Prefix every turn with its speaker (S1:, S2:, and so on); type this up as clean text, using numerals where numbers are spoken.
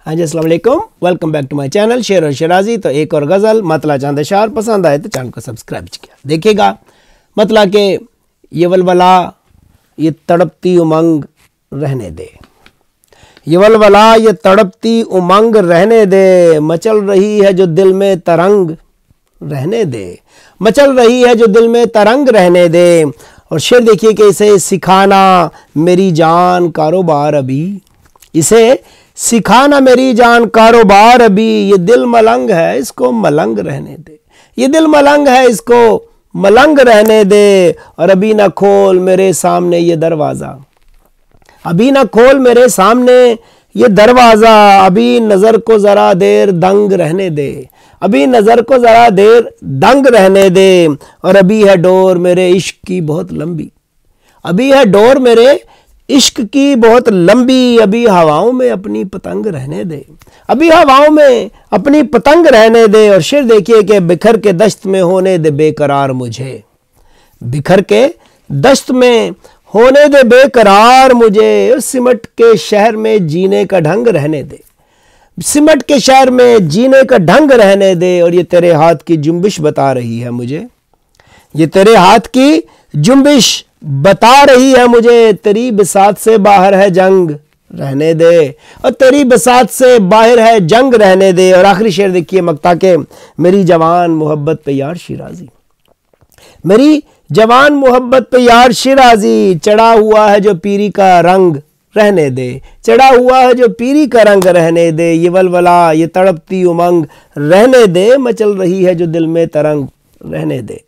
S1: हाँ जी, अस्सलाम वालेकुम, welcome back to my channel शेर और शिराजी। तो एक और गज़ल मतला चांद अशार पसंद आए तो चैनल को सब्सक्राइब किया। देखिएगा मतला के ये वलवला ये तड़पती उमंग रहने दे, ये वलवला ये तड़पती उमंग रहने दे, मचल रही है जो दिल में तरंग रहने दे, मचल रही है जो दिल में तरंग रहने दे। और शेर देखिए कि इसे सिखाना मेरी जान कारोबार अभी, इसे सिखाना मेरी जान कारोबार अभी, ये दिल मलंग है इसको मलंग रहने दे, ये दिल मलंग है इसको मलंग रहने दे। और अभी ना खोल मेरे सामने ये दरवाज़ा, अभी ना खोल मेरे सामने ये दरवाज़ा, अभी नज़र को ज़रा देर दंग रहने दे, अभी नज़र को ज़रा देर दंग रहने दे। और अभी है डोर मेरे इश्क की बहुत लंबी, अभी है डोर मेरे इश्क की बहुत लंबी, अभी हवाओं में अपनी पतंग रहने दे, अभी हवाओं में अपनी पतंग रहने दे। और शेर देखिए कि बिखर के दश्त में होने दे बेकरार मुझे, बिखर के दश्त में होने दे बेकरार मुझे, सिमट के शहर में जीने का ढंग रहने दे, सिमट के शहर में जीने का ढंग रहने दे। और ये तेरे हाथ की जुम्बिश बता रही है मुझे, ये तेरे हाथ की जुम्बिश बता रही है मुझे, तेरी बसात से बाहर है जंग रहने दे, और तेरी बसात से बाहर है जंग रहने दे। और आखिरी शेर देखिए मक्ता के मेरी जवान मोहब्बत पे यार शिराजी, मेरी जवान मोहब्बत पे यार शिराजी, चढ़ा हुआ है जो पीरी का रंग रहने दे, चढ़ा हुआ है जो पीरी का रंग रहने दे, ये वलवला ये तड़पती उमंग रहने दे, मचल रही है जो दिल में तरंग रहने दे।